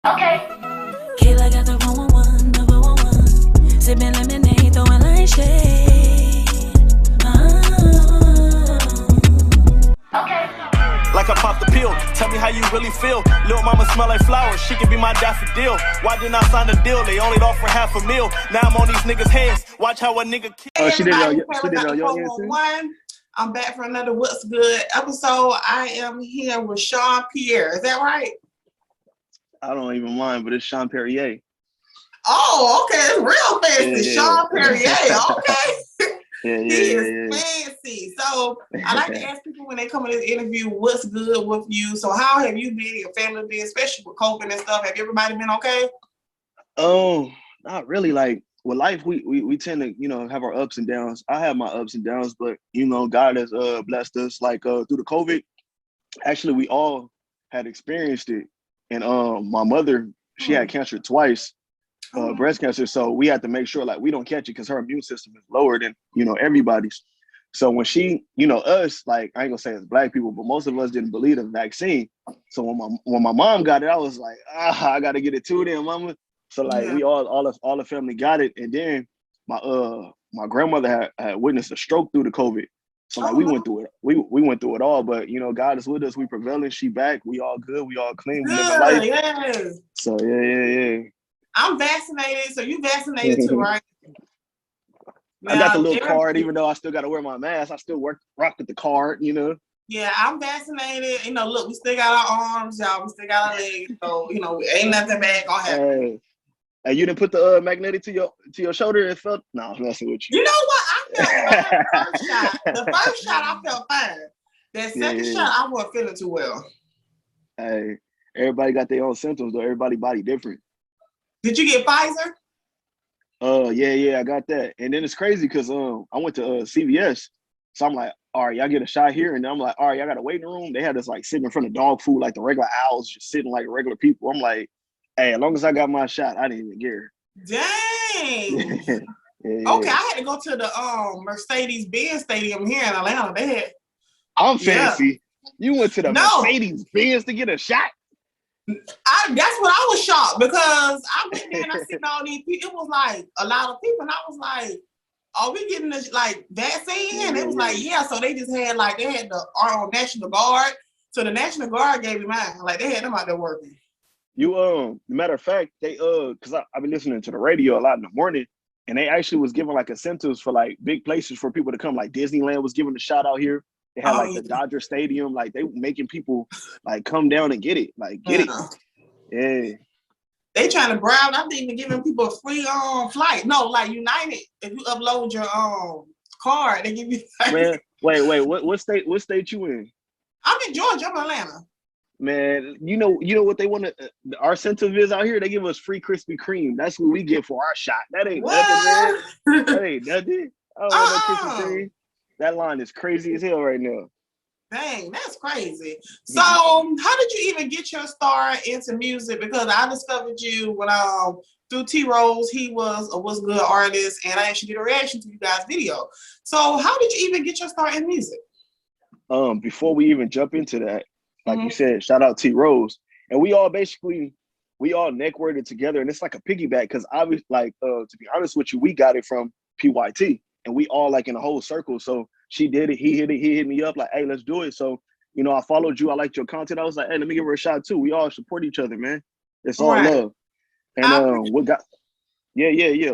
Okay. Kayla got the 111, the 411. Sipping lemonade, throwing light shade. Okay. Like I popped the pill, tell me how you really feel. Lil' mama smell like flowers, she can be my daffodil. Why didn't I sign the deal? They only offer $500,000. Now I'm on these niggas' heads. Watch how a nigga kill. Hey, She did everybody, it on your end too? 411. I'm back for another What's Good episode. I am here with SHON PERRIER. Is that right? I don't even mind, but it's SHON PERRIER. Oh, okay. It's real fancy. Yeah. SHON PERRIER. Okay. Yeah. He is fancy. So I like to ask people when they come in this interview, what's good with you? So how have you been, your family been, especially with COVID and stuff? Have everybody been okay? Oh, not really. Like with life, we tend to, have our ups and downs. I have my ups and downs, but God has blessed us. Like through the COVID, actually we all had experienced it. And my mother, she had cancer twice, breast cancer. So we had to make sure like we don't catch it because her immune system is lower than, everybody's. So when she, us, like, I ain't gonna say it's Black people, but most of us didn't believe the vaccine. So when my mom got it, I was like, I gotta get it too then, mama. So like we all the family got it. And then my grandmother had witnessed a stroke through the COVID. So like we went through it. We went through it all, but God is with us. We prevailing. She back. We all good. We all clean. We living life. Yes. So yeah. I'm vaccinated, so you vaccinated too, right? I got the little card, even though I still got to wear my mask. I still rock with the card, Yeah, I'm vaccinated. Look, we still got our arms, y'all. We still got our legs. So, ain't nothing bad gonna happen. Hey, you didn't put the magnetic to your shoulder and felt? No, I'm messing with you. You know what? I felt fine the first shot. The first shot, I felt fine. That second shot, I wasn't feeling too well. Hey, everybody got their own symptoms, though. Everybody body different. Did you get Pfizer? Yeah, I got that. And then it's crazy because I went to CVS. So I'm like, all right, y'all get a shot here. And then I'm like, all right, y'all got a waiting room. They had us like sitting in front of dog food, like the regular owls, just sitting like regular people. I'm like, hey, as long as I got my shot, I didn't even care. Dang. Yeah. Okay, I had to go to the Mercedes-Benz Stadium here in Atlanta. I'm fancy. You went to the Mercedes-Benz to get a shot? That's what I was shocked because I went there and I seen all these people. It was like a lot of people, and I was like, "Are we getting this like vaccine?" And it was like, "Yeah." So they just had the National Guard. So the National Guard gave me mine. Like they had them out there working. You matter of fact, they because I've been listening to the radio a lot in the morning, and they actually was giving like incentives for like big places for people to come. Like Disneyland was giving a shout out here. They had the Dodger Stadium, like they making people like come down and get it, it. Yeah. They trying to browse. I'm even giving people a free flight. No, like United, if you upload your card, they give you. Man, wait, what state you in? I'm in Georgia. I'm in Atlanta. Man, you know what they want to. Our incentive is out here. They give us free Krispy Kreme. That's what we get for our shot. That ain't nothing, man. That ain't nothing. I don't want no Krispy Kreme. That line is crazy as hell right now. Dang, that's crazy. So, how did you even get your start into music? Because I discovered you when through T Rose. He was a What's Good artist, and I actually did a reaction to you guys' video. So, how did you even get your start in music? Before we even jump into that, like you said, shout out T Rose, and we all neck worded together, and it's like a piggyback because I was like, to be honest with you, we got it from PYT. And we all like in a whole circle. So she did it. He hit me up like, hey, let's do it. So, I followed you. I liked your content. I was like, hey, let me give her a shot too. We all support each other, man. It's all love. And of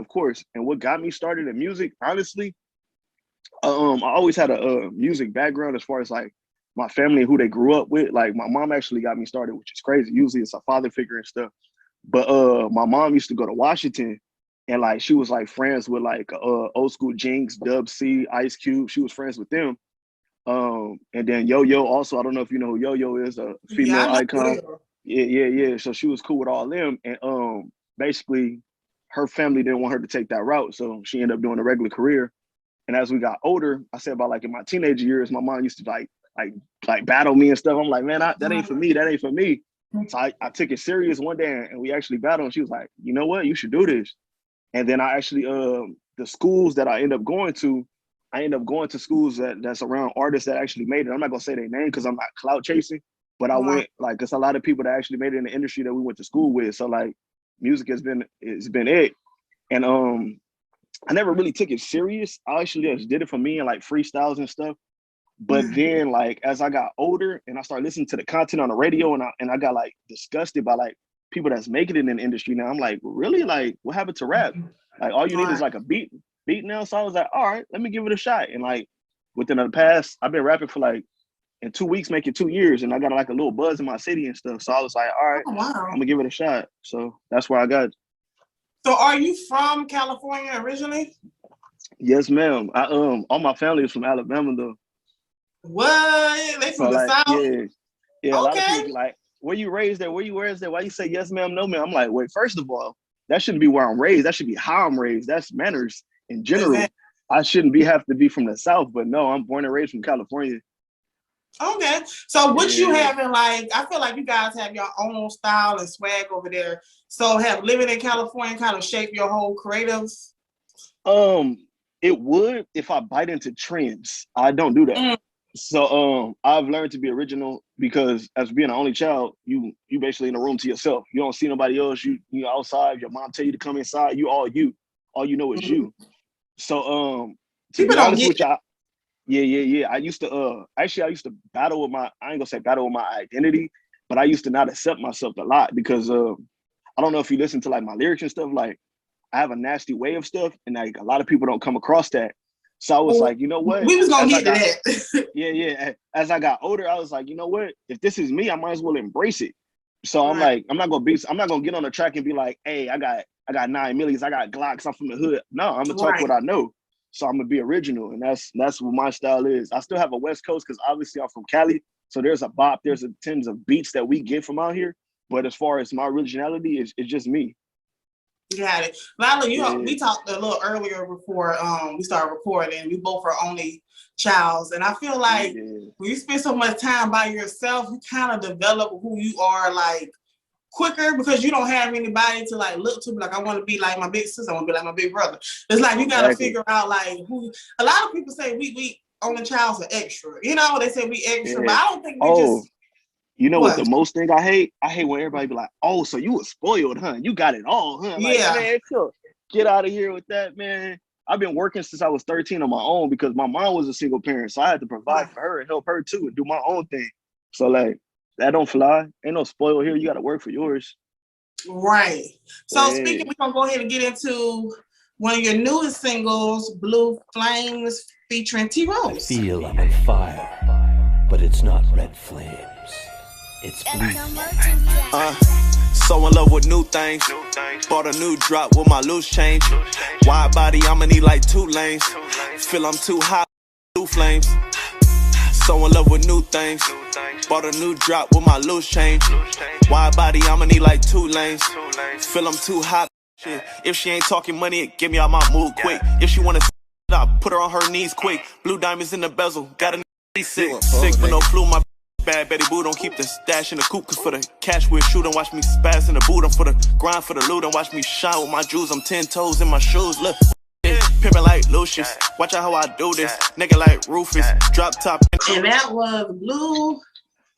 course. And what got me started in music, honestly, I always had a music background as far as like my family and who they grew up with. Like my mom actually got me started, which is crazy. Usually it's a father figure and stuff. But my mom used to go to Washington. And like she was like friends with like old school Jinx, Dub C, Ice Cube. She was friends with them. And then Yo-Yo also, I don't know if you know who Yo-Yo is, a female icon. Yeah. So she was cool with all them. And basically her family didn't want her to take that route. So she ended up doing a regular career. And as we got older, I said about like in my teenage years, my mom used to like battle me and stuff. I'm like, man, that ain't for me. That ain't for me. So I took it serious one day and we actually battled. And she was like, you know what? You should do this. And then I actually, the schools that I end up going to schools that's around artists that actually made it. I'm not gonna say their name because I'm not clout chasing, But I went like, cause a lot of people that actually made it in the industry that we went to school with. So like, music has been it. And I never really took it serious. I actually just did it for me and like freestyles and stuff. But then like as I got older and I started listening to the content on the radio and I got like disgusted by like people that's making it in the industry now. I'm like, really? Like, what happened to rap? Like all you need is like a beat now. So I was like, all right, let me give it a shot. And like within the past, I've been rapping for like in 2 weeks, making 2 years, and I got like a little buzz in my city and stuff. So I was like, all right, I'm gonna give it a shot. So that's where I got. So are you from California originally? Yes, ma'am. I all my family is from Alabama though. What? They from So the like, South? yeah. A lot of people be like, where you raised there? Where you raised there? Why you say yes, ma'am, no, ma'am? I'm like, wait, first of all, that shouldn't be where I'm raised. That should be how I'm raised. That's manners in general. Exactly. I shouldn't have to be from the South, but no, I'm born and raised from California. Okay. So what you having, like, I feel like you guys have your own style and swag over there. So have living in California kind of shaped your whole creative? It would if I bite into trends. I don't do that. So I've learned to be original because as being an only child, you basically in a room to yourself. You don't see nobody else. You outside. Your mom tell you to come inside. You. All you know is you. So to be honest with you, yeah. I used to battle with my, I ain't gonna say battle with my identity, but I used to not accept myself a lot because I don't know if you listen to like my lyrics and stuff, like I have a nasty way of stuff and like a lot of people don't come across that. So I was like, you know what? We was gonna get to that. Yeah. As I got older, I was like, you know what? If this is me, I might as well embrace it. So I'm like, I'm not gonna get on the track and be like, hey, I got 9 millions, I got Glocks, I'm from the hood. No, I'm gonna talk what I know. So I'm gonna be original, and that's what my style is. I still have a West Coast because obviously I'm from Cali, so there's a bop, there's a tons of beats that we get from out here. But as far as my originality, it's just me. Got it. Lila, we talked a little earlier before we started recording. We both are only childs, and I feel like when you spend so much time by yourself, you kind of develop who you are like quicker because you don't have anybody to like look to. Like I want to be like my big sister, I want to be like my big brother. It's like you got to figure out like who. A lot of people say we only childs are extra. You know, they say we extra, but I don't think we just. You know what the most thing I hate? I hate when everybody be like, oh, so you was spoiled, huh? You got it all, huh? Like, man, get out of here with that, man. I've been working since I was 13 on my own because my mom was a single parent. So I had to provide for her and help her too and do my own thing. So like, that don't fly. Ain't no spoil here. You got to work for yours. Right. So speaking, we're going to go ahead and get into one of your newest singles, Blue Flames, featuring T. Rose. I feel I'm on fire, but it's not red flames. It's blue. So in love with new things. Bought a new drop with my loose change. Wide body, I'ma need like 2 lanes. Feel I'm too hot, blue flames. So in love with new things. Bought a new drop with my loose change. Wide body, I'ma need like 2 lanes. Feel I'm too hot. Shit. If she ain't talking money, get me out my mood quick. If she wanna up, put her on her knees quick. Blue diamonds in the bezel, got a sick. Sick with no flu, my bad Betty Boo, don't keep the stash in the coop. Cause for the cash we'll shoot and watch me spaz in the boot. I'm for the grind for the loot and watch me shine with my jewels. I'm 10 toes in my shoes, look. Pimpin' like Lucius, watch out how I do this. Nigga like Rufus, drop top. And that was Blue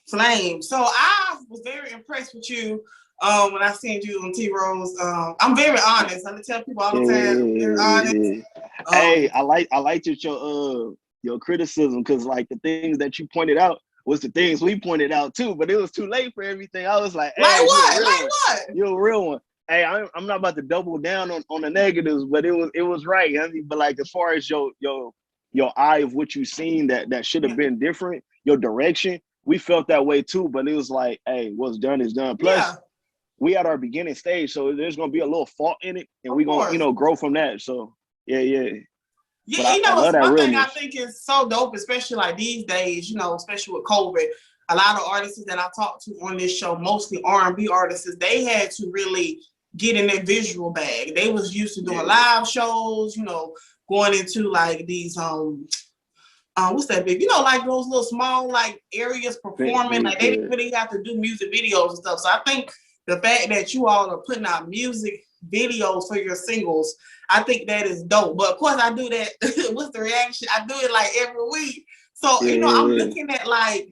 Flame. So I was very impressed with you when I seen you on T. Rose. I'm very honest. I tell people all the time, I'm very honest. Hey, I liked your criticism because like the things that you pointed out was the things we pointed out too, but it was too late for everything. I was like, hey, like what? You're a real one. Hey, I'm not about to double down on the negatives, but it was right. I mean, but like as far as your eye of what you seen that should have been different, your direction, we felt that way too. But it was like, hey, what's done is done. Plus, we at our beginning stage, so there's gonna be a little fault in it, and we're gonna grow from that. So yeah. Yeah, you know, it's one thing I think is so dope, especially like these days, you know, especially with COVID. A lot of artists that I talked to on this show, mostly R&B artists, they had to really get in their visual bag. They was used to doing live shows, you know, going into like these what's that big? You know, like those little small like areas performing. Like they didn't really have to do music videos and stuff. So I think the fact that you all are putting out music videos for your singles, I think that is dope. But of course I do that. What's the reaction? I do it like every week. So you know, I'm looking at like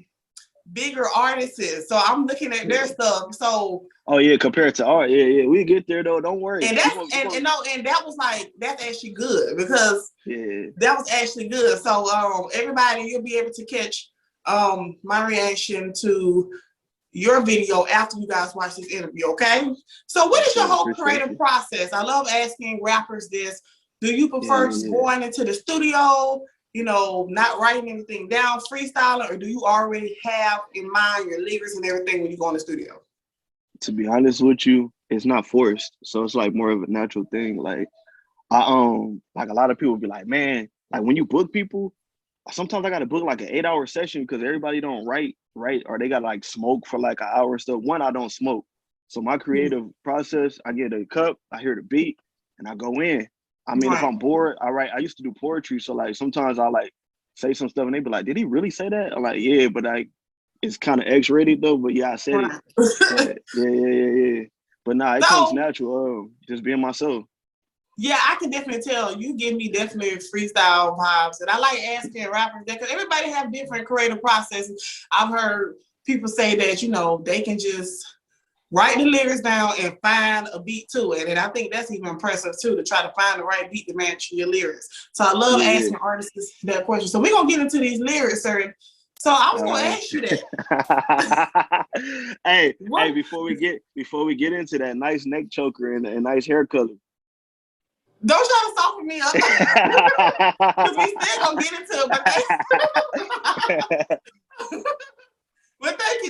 bigger artists. So I'm looking at their stuff. So oh yeah, compared to art, yeah, we get there though. Don't worry. and that's and that was like that's actually good because that was actually good. So everybody, you'll be able to catch my reaction to your video after you guys watch this interview, okay? So what is your whole creative process? I love asking rappers this. Do you prefer just going into the studio, you know, not writing anything down, freestyling, or do you already have in mind your lyrics and everything when you go in the studio? To be honest with you, it's not forced. So it's like more of a natural thing. Like like a lot of people be like, man, like when you book people, sometimes I gotta book like an 8-hour session because everybody don't write, or they got like smoke for like an hour and stuff. One, I don't smoke. So my creative process, I get a cup, I hear the beat, and I go in. I mean, if I'm bored, I write. I used to do poetry, so like sometimes I like say some stuff and they be like, did he really say that? I'm like, yeah, but it's kind of X-rated though, but yeah, I said it. Yeah. But nah, it comes natural, just being myself. Yeah, I can definitely tell. You give me definitely freestyle vibes. And I like asking rappers that because everybody have different creative processes. I've heard people say that, you know, they can just write the lyrics down and find a beat to it. And I think that's even impressive too, to try to find the right beat to match your lyrics. So I love asking artists that question. So we're going to get into these lyrics, sir. So I was going to ask you that. hey, before we get into that, nice neck choker and a nice hair color. Don't try to soften me up. Because we still gonna get into it. But thank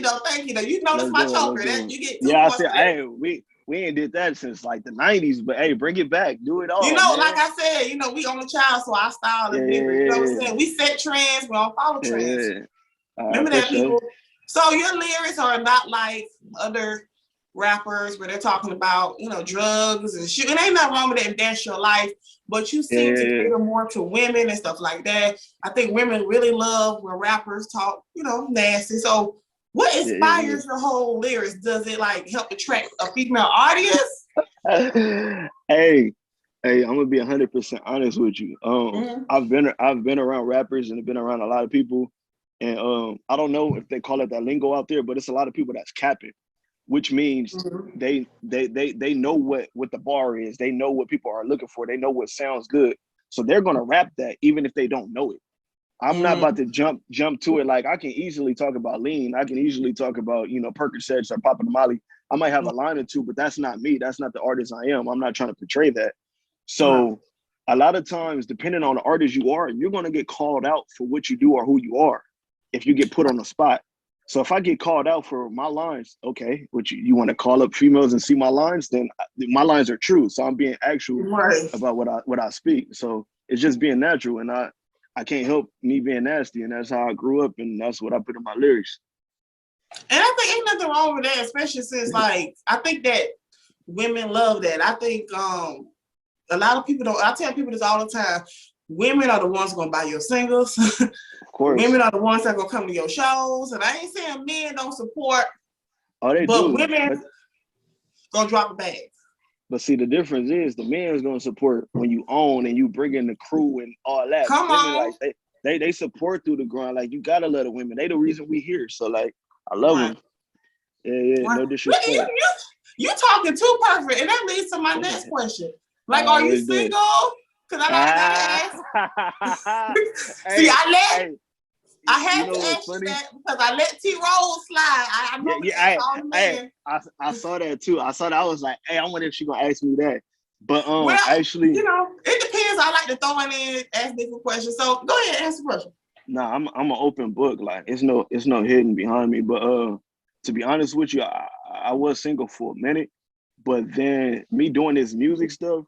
you though. You notice my choker. That you get I said, hey, we ain't did that since like the 90s, but hey, bring it back. Do it all. You know, man. like I said, you know, we on the child, so our style is different. You know what I'm saying? We set trends, we don't follow trends. Remember that, people. So your lyrics are not like other rappers where they're talking about, you know, drugs and shit. It ain't nothing wrong with that if that's your life, but you seem to cater more to women and stuff like that. I think women really love when rappers talk, you know, nasty. So what inspires your whole lyrics? Does it like help attract a female audience? Hey, I'm gonna be 100% honest with you. I've been around rappers and been around a lot of people, and I don't know if they call it that lingo out there, but it's a lot of people that's capping. Which means they know what the bar is. They know what people are looking for. They know what sounds good. So they're gonna rap that even if they don't know it. I'm not about to jump to it. Like I can easily talk about lean. I can easily talk about, you know, Percocets or popping the Molly. I might have a line or two, but that's not me. That's not the artist I am. I'm not trying to portray that. So a lot of times, depending on the artist you are, you're gonna get called out for what you do or who you are if you get put on the spot. So if I get called out for my lines, okay, which you want to call up females and see my lines, then my lines are true. So I'm being actual about what I speak. So it's just being natural, and I can't help me being nasty, and that's how I grew up, and that's what I put in my lyrics. And I think ain't nothing wrong with that, especially since like I think that women love that. I think a lot of people don't. I tell people this all the time. Women are the ones gonna buy your singles. Of course. Women are the ones that are gonna come to your shows. And I ain't saying men don't support. Oh, they do. But women gonna drop a bag. But see, the difference is the man's gonna support when you own and you bring in the crew and all that. Come on. Like they support through the grind. Like you gotta love the women. They the reason we here. So like I love them. Yeah, no disrespect. You talking too perfect, and that leads to my next question. Like, are you single? Because I gotta ask. See, I had to ask you that because I let T-Rose slide. I remember I saw that too. I was like, hey, I wonder if she's gonna ask me that. But actually, you know, it depends. I like to throw in, ask different questions. So go ahead, ask the question. Nah, I'm an open book. Like it's no hidden behind me. But to be honest with you, I was single for a minute, but then me doing this music stuff,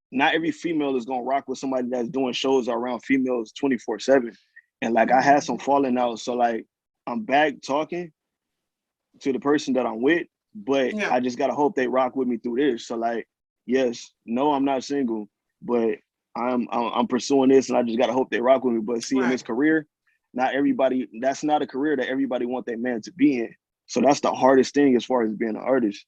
not every female is gonna rock with somebody that's doing shows around females 24/7. And like I had some falling out. So like I'm back talking to the person that I'm with, but I just gotta hope they rock with me through this. So like, yes, no, I'm not single, but I'm pursuing this and I just gotta hope they rock with me. But see, in this career, that's not a career that everybody want their man to be in. So that's the hardest thing as far as being an artist.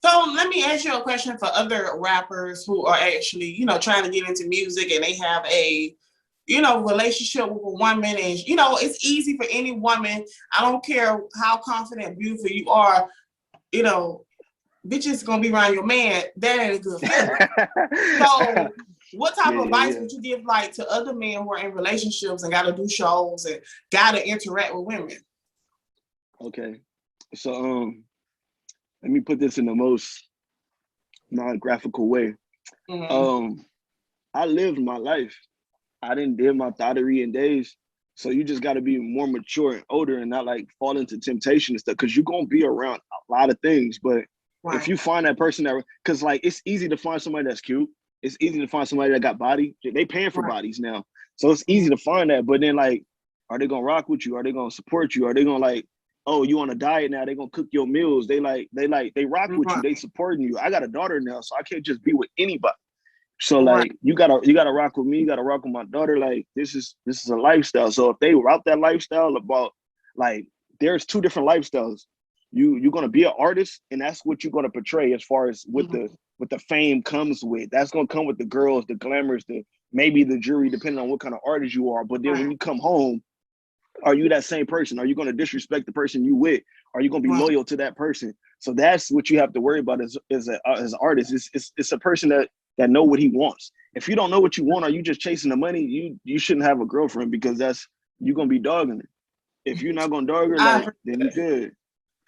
So let me ask you a question for other rappers who are actually, you know, trying to get into music and they have a, relationship with a woman, and it's easy for any woman. I don't care how confident, beautiful you are, bitches gonna be around your man. That ain't a good feeling. So what type of advice would you give like to other men who are in relationships and gotta do shows and gotta interact with women? Okay. So let me put this in the most non-graphical way. I lived my life. I didn't did my thottery in days. So you just got to be more mature and older and not like fall into temptation and stuff, because you're going to be around a lot of things. But if you find that person that, because like it's easy to find somebody that's cute. It's easy to find somebody that got body. They paying for bodies now. So it's easy to find that. But then like, are they going to rock with you? Are they going to support you? Are they going to like, oh, you on a diet now? They going to cook your meals. They rock with you. They supporting you. I got a daughter now, so I can't just be with anybody. So like you gotta rock with me, you gotta rock with my daughter. Like this is a lifestyle. So if they route that lifestyle about like there's two different lifestyles. You're gonna be an artist, and that's what you're gonna portray as far as what the fame comes with. That's gonna come with the girls, the glamours, maybe the jury, depending on what kind of artist you are. But then when you come home, are you that same person? Are you gonna disrespect the person you with? Are you gonna be loyal to that person? So that's what you have to worry about as an artist. It's a person that know what he wants. If you don't know what you want, or you just chasing the money, you shouldn't have a girlfriend, because you're gonna be dogging it. If you're not gonna dog her, then you good.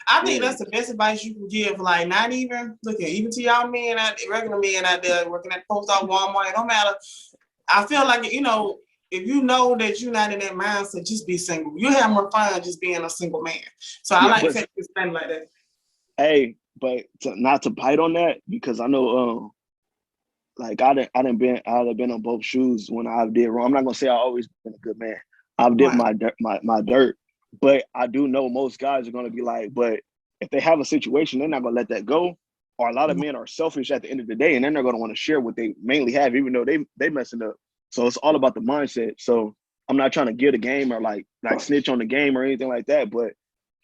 I think that's the best advice you can give. Like, not even even to y'all men, regular men out there working at post office, Walmart, it don't matter. I feel like if you know that you're not in that mindset, just be single. You have more fun just being a single man. So I like to spend like that. Hey, but not to bite on that, because I know like I'd have been on both shoes when I did wrong. I'm not gonna say I always been a good man. I've did my dirt, but I do know most guys are gonna be like, but if they have a situation, they're not gonna let that go. Or a lot of men are selfish at the end of the day, and then they're gonna want to share what they mainly have, even though they messing up. So it's all about the mindset. So I'm not trying to give the game or like snitch on the game or anything like that. But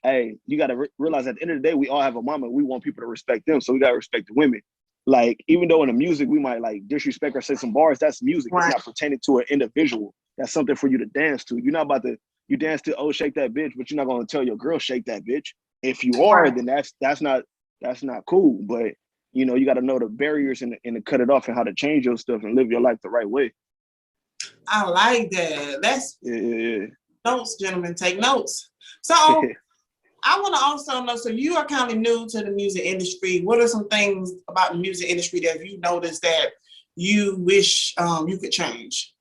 hey, you gotta realize at the end of the day, we all have a mama. We want people to respect them, so we gotta respect the women. Like, even though in the music we might like disrespect or say some bars, that's music. It's not pertaining to an individual. That's something for you to dance to. You're not about to dance to, oh, shake that bitch, but you're not gonna tell your girl shake that bitch. If you are, then that's not cool. But you got to know the barriers and to cut it off, and how to change your stuff and live your life the right way. I like that. That's notes, gentlemen. Take notes. So I want to also know, so you are kind of new to the music industry. What are some things about the music industry that you noticed that you wish you could change?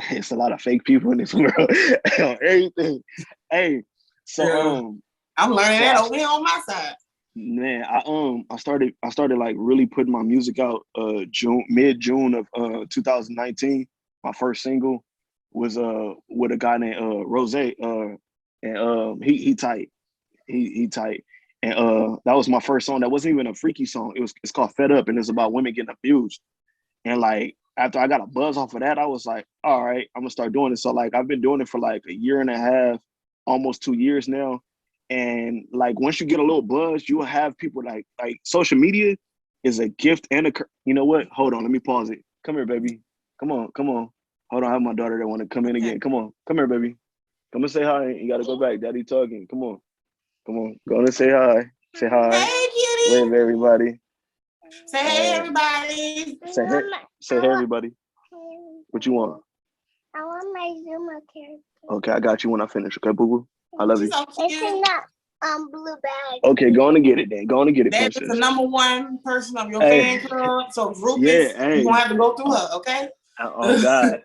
It's a lot of fake people in this world. On everything. Hey, so I'm learning that over here on my side. Man, I started like really putting my music out mid-June of 2019. My first single was with a guy named Rose, and he tight. He tight. And that was my first song. That wasn't even a freaky song. It's called Fed Up, and it's about women getting abused. And like after I got a buzz off of that, I was like, all right, I'm gonna start doing it. So like I've been doing it for like a year and a half, almost 2 years now. And like once you get a little buzz, you will have people like social media is a gift and a you know what? Hold on, let me pause it. Come here, baby. Come on. Hold on, I have my daughter that want to come in again. Come on, come here, baby. Come and say hi. You gotta go back. Daddy talking. Come on. Go and say hi. Say hi. Hey, cutie. Wave everybody. Say hey, everybody. Say hey, everybody. What you want? I want my Zuma character. Okay, I got you when I finish. Okay, boo boo. I love you. So it's in that blue bag. Okay, go on and get it then. Go on and get it, that princess. That is the number one person of your fan club. So groupies, you're gonna have to go through her, okay? Oh God.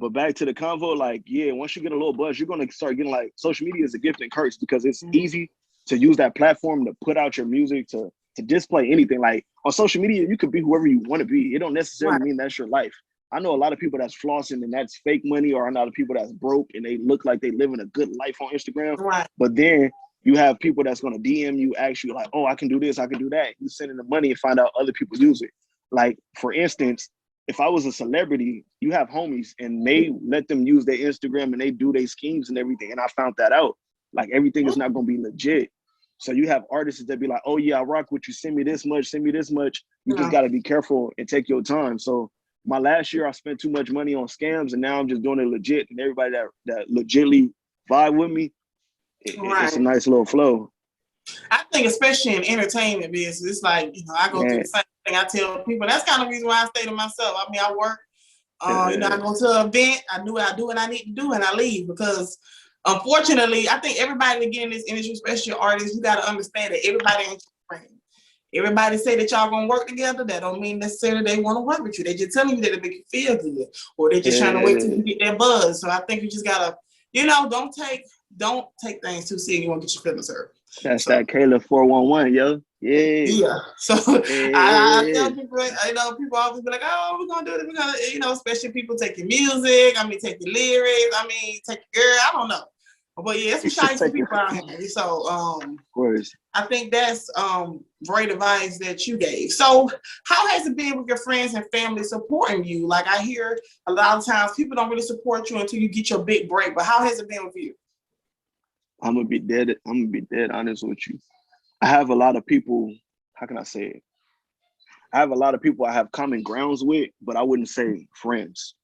But back to the convo, like, once you get a little buzz, you're gonna start getting like social media is a gift and curse, because it's easy to use that platform to put out your music, to display anything. Like on social media, you could be whoever you want to be. It don't necessarily mean that's your life. I know a lot of people that's flossing and that's fake money, or I know a lot of people that's broke and they look like they living a good life on Instagram. Right. But then you have people that's gonna DM you, ask you like, oh, I can do this, I can do that. You send them the money and find out other people use it. Like for instance, if I was a celebrity, you have homies and they let them use their Instagram and they do their schemes and everything. And I found that out. Like everything is not gonna be legit. So you have artists that be like, oh yeah, I rock with you, send me this much, send me this much. You just gotta be careful and take your time. So my last year I spent too much money on scams, and now I'm just doing it legit. And everybody that legitly vibe with me, it's a nice little flow. I think especially in entertainment business, it's like, you know, I go through the same thing. I tell people that's kind of the reason why I stay to myself. I mean, I work, you know, I go to an event, I do what I need to do, and I leave because unfortunately, I think everybody that get in this industry, especially artists, you got to understand that everybody ain't your friend. Everybody say that y'all gonna work together. That don't mean necessarily they want to work with you. They just telling you that it make you feel good, or they just trying to wait till you get that buzz. So I think you just gotta, you know, don't take things too serious. You won't get your feelings hurt. That's that Kayla 411, yo. Yeah. So I tell people, you know, people always be like, oh, we're gonna do it. We're gonna, you know, especially people taking music. I mean, taking lyrics. I mean, take your girl. I don't know. But yeah, it's some shy people out here. So of course. I think that's great advice that you gave. So how has it been with your friends and family supporting you? Like I hear a lot of times people don't really support you until you get your big break. But how has it been with you? I'm gonna be dead honest with you. I have a lot of people, how can I say it? I have a lot of people I have common grounds with, but I wouldn't say friends.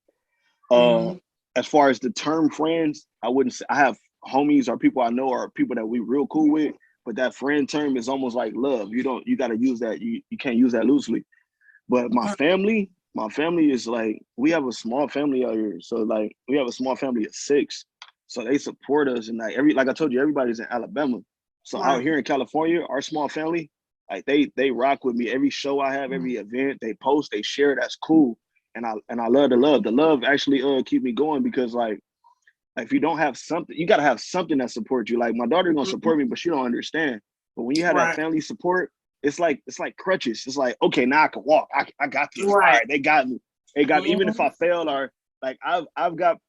As far as the term friends, I wouldn't say. I have homies or people I know or people that we real cool with, but that friend term is almost like love. You gotta use that, you can't use that loosely. But my family is like, we have a small family out here. So like we have a small family of 6. So they support us, and like I told you, everybody's in Alabama. So out here in California, our small family, like they rock with me. Every show I have, every event, they post, they share. That's cool, and I love the love. The love actually keep me going because like if you don't have something, you gotta have something that supports you. Like my daughter gonna support me, but she don't understand. But when you have that family support, it's like crutches. It's like, okay, now I can walk. I got this. All right, they got me. Even if I fail or like I got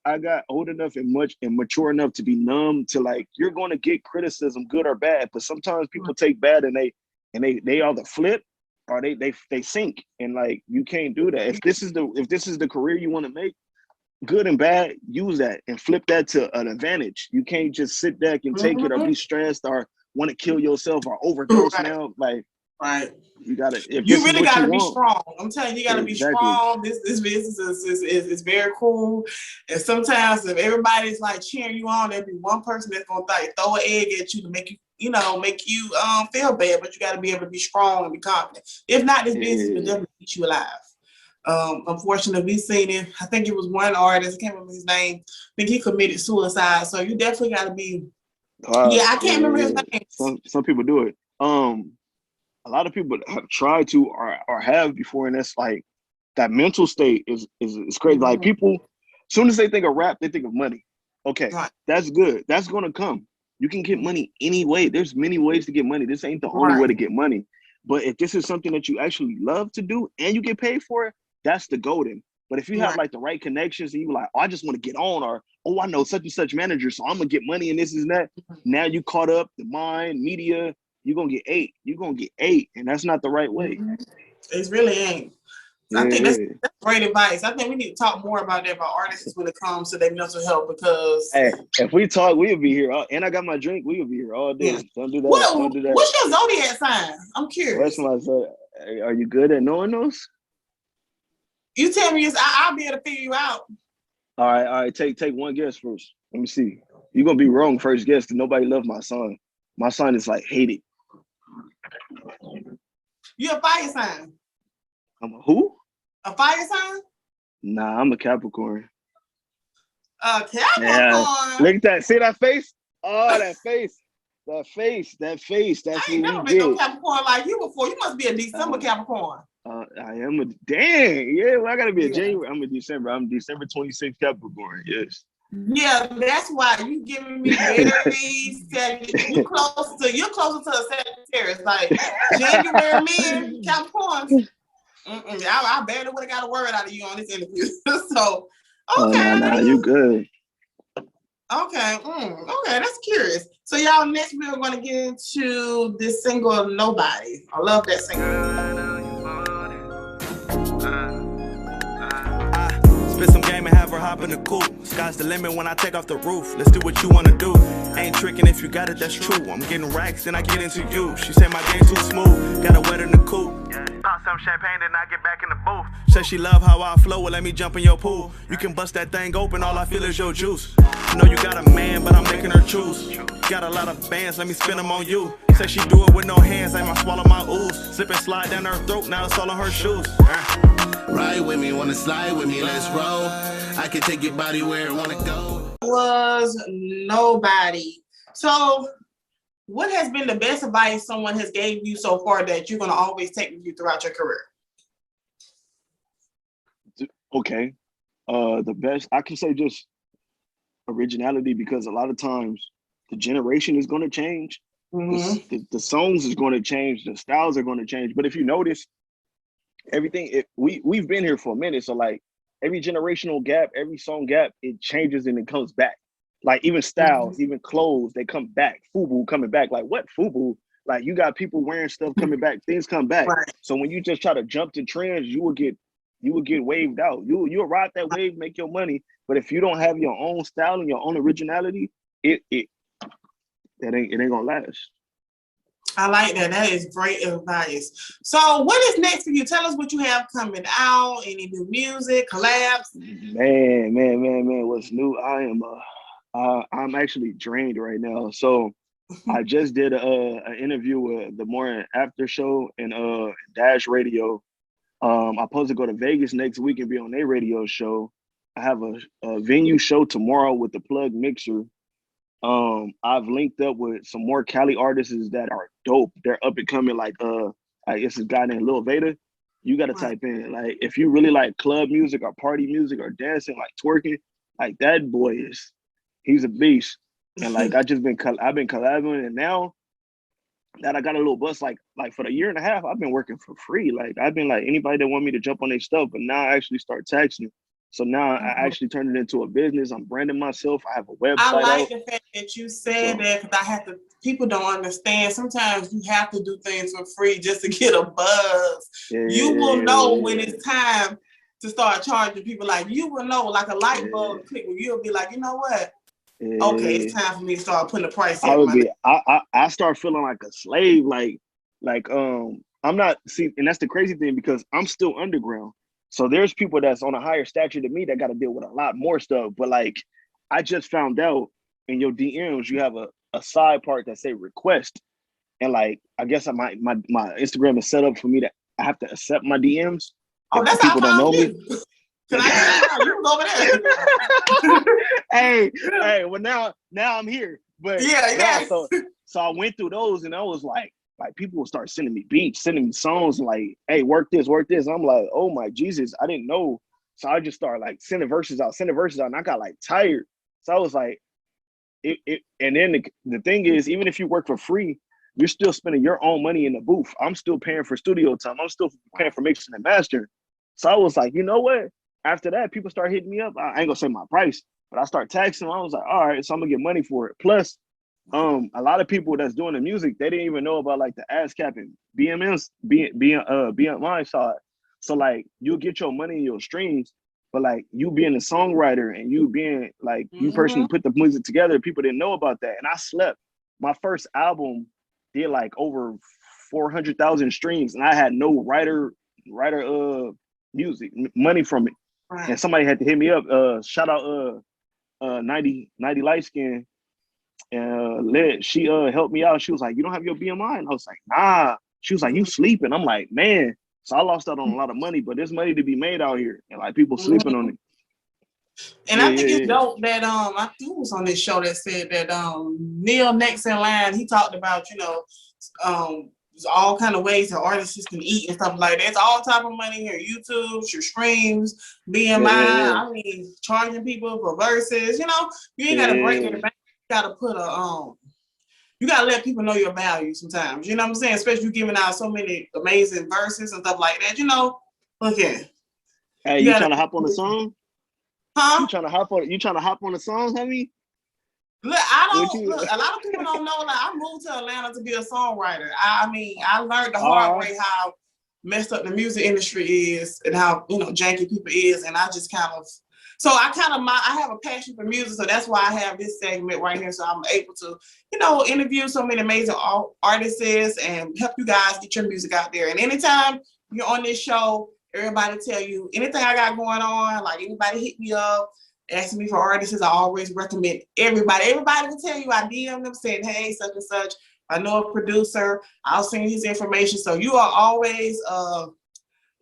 old enough and mature enough to be numb to like, you're going to get criticism, good or bad. But sometimes people take bad and they either flip or they sink, and like you can't do that. If this is the career you want to make, good and bad, use that and flip that to an advantage. You can't just sit back and take it or be stressed or want to kill yourself or overdose now. Like you gotta. You really gotta be strong. I'm telling you, you gotta be strong. This business is very cool. And sometimes if everybody's like cheering you on, there'll be one person that's gonna throw an egg at you to make you feel bad. But you gotta be able to be strong and be confident. If not, this business will definitely keep you alive. Unfortunately, we've seen it. I think it was one artist, I can't remember his name. I think he committed suicide. So you definitely gotta be. I can't remember his name. Some people do it. A lot of people have tried to or have before, and that's like that mental state is crazy. Like people, as soon as they think of rap, they think of money. Okay, that's good. That's gonna come. You can get money any way. There's many ways to get money. This ain't the only way to get money. But if this is something that you actually love to do and you get paid for it, that's the golden. But if you have like the right connections and you're like, oh, I just want to get on, or oh, I know such and such manager, so I'm gonna get money and this and that. Now you caught up, the mind, media. You're gonna get 8. You're gonna get 8, and that's not the right way. It really ain't. I think that's great advice. I think we need to talk more about that, about artists when it comes to their mental health, because if we talk, we'll be here. And I got my drink. We'll be here all day. Don't do that. Don't do that. What's your zodiac sign? I'm curious. What's my zodiac? Are you good at knowing those? You tell me, I'll be able to figure you out. All right. Take one guess first. Let me see. You're gonna be wrong first guess because nobody loves my son. My son is like hated. You're a fire sign. I'm a who? A fire sign? Nah, I'm a Capricorn. Capricorn? Yeah. Look at that. See that face? Oh, that face. That face. That's what we never did. been no Capricorn like you before. You must be a December Capricorn. I am a dang. Yeah, well, I gotta be a January. I'm a December. I'm December 26th Capricorn. Yes. Yeah, that's why you giving me very you're closer to a Sagittarius, like January men, Capricorn. I barely would have got a word out of you on this interview. So, okay. No, you good. Okay, okay, that's curious. So, y'all, next we're going to get into this single, Nobody. I love that single. Spit some game and have her hop in the coupe. Sky's the limit when I take off the roof. Let's do what you wanna do. Ain't tricking if you got it, that's true. I'm getting racks, then I get into you. She say my game too smooth. Got a wet in the coupe. Pop some champagne, then I get back in the booth. Said she love how I flow, well let me jump in your pool. You can bust that thing open, all I feel is your juice. I know you got a man, but I'm making her choose. Got a lot of bands, let me spin them on you. Said she do it with no hands, aim I swallow my ooze. Slip and slide down her throat, now it's all on her shoes. Ride with me, wanna slide with me, let's roll. I can take your body where it wanna go. Was nobody. So what has been the best advice someone has gave you so far that you're gonna always take with you throughout your career? Okay. The best, I can say just originality, because a lot of times the generation is going to change. The songs is going to change, the styles are going to change. But if you notice, everything, we've been here for a minute. So like every generational gap, every song gap, it changes and it comes back. Like even styles, even clothes, they come back. FUBU coming back. Like what FUBU? Like you got people wearing stuff coming back, things come back. Right. So when you just try to jump to trends, you will get waved out. You'll ride that wave, make your money. But if you don't have your own style and your own originality, it ain't gonna last. I like that. That is great advice. So what is next for you? Tell us what you have coming out, any new music, collabs. Man, what's new? I'm actually drained right now. So I just did an interview with the Morning After Show and Dash Radio. I'm supposed to go to Vegas next week and be on their radio show. I have a venue show tomorrow with the Plug Mixer. I've linked up with some more Cali artists that are dope. They're up and coming. Like I guess this guy named Lil Veda. You got to type in, like, if you really like club music or party music or dancing, like twerking, like that boy he's a beast. And like I've been collabing, and now that I got a little buzz, like for the year and a half, I've been working for free. Like I've been like anybody that want me to jump on their stuff, but now I actually start taxing. So now I actually turned it into a business. I'm branding myself. I have a website. I like the fact that you said that, because people don't understand. Sometimes you have to do things for free just to get a buzz. You will know when it's time to start charging people. Like you will know, like a light bulb click, where you'll be like, you know what? Okay, it's time for me to start putting a price in. I start feeling like a slave. I'm not, and that's the crazy thing, because I'm still underground. So there's people that's on a higher stature than me that got to deal with a lot more stuff. But like, I just found out in your DMs, you have a side part that say request. And like, I guess my Instagram is set up for me to, I have to accept my DMs. Oh, that's how people don't know me. Can Hey, well now I'm here. But so I went through those, and I was like people will start sending me beats, sending me songs, and like, hey, work this. I'm like, oh my Jesus, I didn't know. So I just started like sending verses out, and I got like tired. So I was like, and then the thing is, even if you work for free, you're still spending your own money in the booth. I'm still paying for studio time. I'm still paying for mixing and mastering. So I was like, you know what? After that, people start hitting me up. I ain't gonna say my price, but I start taxing them. I was like, all right, so I'm gonna get money for it. Plus, a lot of people that's doing the music, they didn't even know about like the ASCAP and BMI side. So like, you'll get your money in your streams, but like you being a songwriter and you being like you personally put the music together, people didn't know about that. And I slept. My first album did like over 400,000 streams, and I had no writer music money from it. Right. And somebody had to hit me up. Shout out 90 light skin. She helped me out. She was like, you don't have your BMI? And I was like, nah. She was like, you sleeping? I'm like, man. So I lost out on a lot of money, but there's money to be made out here, and like people sleeping on it. And I think it's dope that I think it was on this show that said that Neil next in line, he talked about, all kind of ways that artists can eat and stuff like that. It's all type of money here. YouTube, your streams, BMI. I mean, charging people for verses. You ain't gotta break it back. You gotta put you gotta let people know your value sometimes. You know what I'm saying? Especially you giving out so many amazing verses and stuff like that. Look here. Hey, you trying to hop on the song? Huh? You trying to hop on the song, honey? Look, a lot of people don't know, like, I moved to Atlanta to be a songwriter. I mean, I learned the hard way how messed up the music industry is and how, janky people is. And I just I have a passion for music. So that's why I have this segment right here. So I'm able to, interview so many amazing artists and help you guys get your music out there. And anytime you're on this show, Everybody tell you anything I got going on. Like anybody hit me up, asking me for artists, I always recommend everybody. Everybody will tell you I DM them saying, hey, such and such. I know a producer. I'll send you his information. So you are always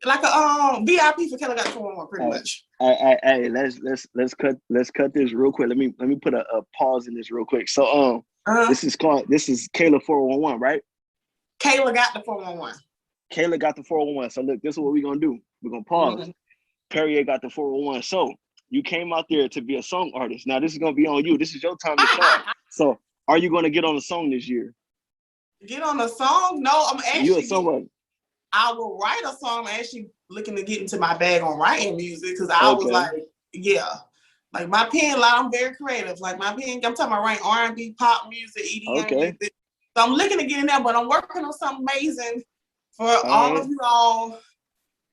like a VIP for Keller Got the 411, pretty much. Hey, let's cut this real quick. Let me put a pause in this real quick. So this is Kayla 411, right? Kayla got the 411. Kayla got the 411. So look, this is what we're gonna do. We're gonna pause. Mm-hmm. Perrier got the 411. So you came out there to be a song artist. Now this is gonna be on you. This is your time to shine. So are you gonna get on a song this year? Get on a song? No, I'm actually. You a songwriter? I will write a song. I'm actually looking to get into my bag on writing music because I was like, yeah, like my pen line. I'm very creative. Like my pen, I'm talking about writing R&B, pop music, EDM music. So I'm looking to get in there, but I'm working on something amazing for all of you all.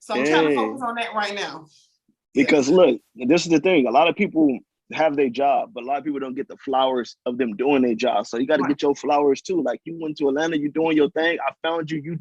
So I'm trying to focus on that right now. Because look, this is the thing. A lot of people have their job, but a lot of people don't get the flowers of them doing their job. So you got to get your flowers too. Like you went to Atlanta, you doing your thing. I found you.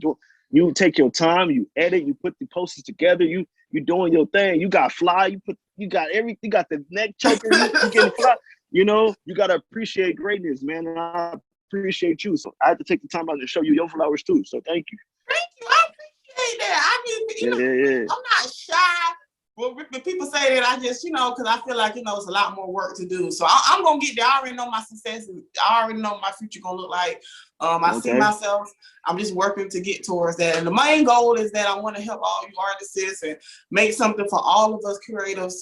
You take your time. You edit. You put the posters together. You doing your thing. You got fly. You got everything. You got the neck choker. You getting fly. You know, you got to appreciate greatness, man. And I appreciate you. So I had to take the time out to show you your flowers too. So thank you. Thank you. I appreciate that. I'm not shy. Well, when people say that, I just, because I feel like, it's a lot more work to do. So I'm going to get there. I already know my success. I already know what my future going to look like. I see myself. I'm just working to get towards that. And the main goal is that I want to help all you artists and make something for all of us creatives,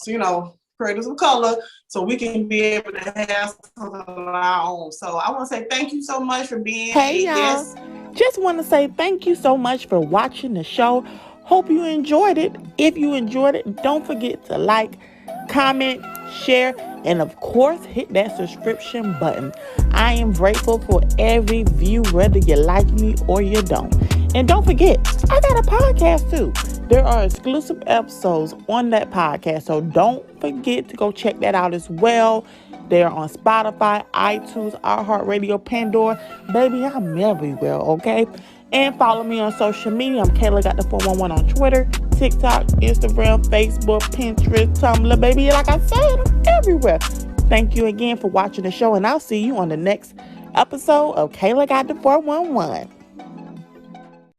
creators of color, so we can be able to have something of our own. So I want to say thank you so much for being here. Hey, y'all. Just want to say thank you so much for watching the show. Hope you enjoyed it. If you enjoyed it, don't forget to like, comment, share, and of course, hit that subscription button. I am grateful for every view, whether you like me or you don't. And don't forget, I got a podcast too. There are exclusive episodes on that podcast, so don't forget to go check that out as well. They're on Spotify, iTunes, iHeartRadio, Pandora. Baby, I'm everywhere, okay? And follow me on social media. I'm Kayla Got the 411 on Twitter, TikTok, Instagram, Facebook, Pinterest, Tumblr. Baby, like I said, I'm everywhere. Thank you again for watching the show, and I'll see you on the next episode of Kayla Got the 411.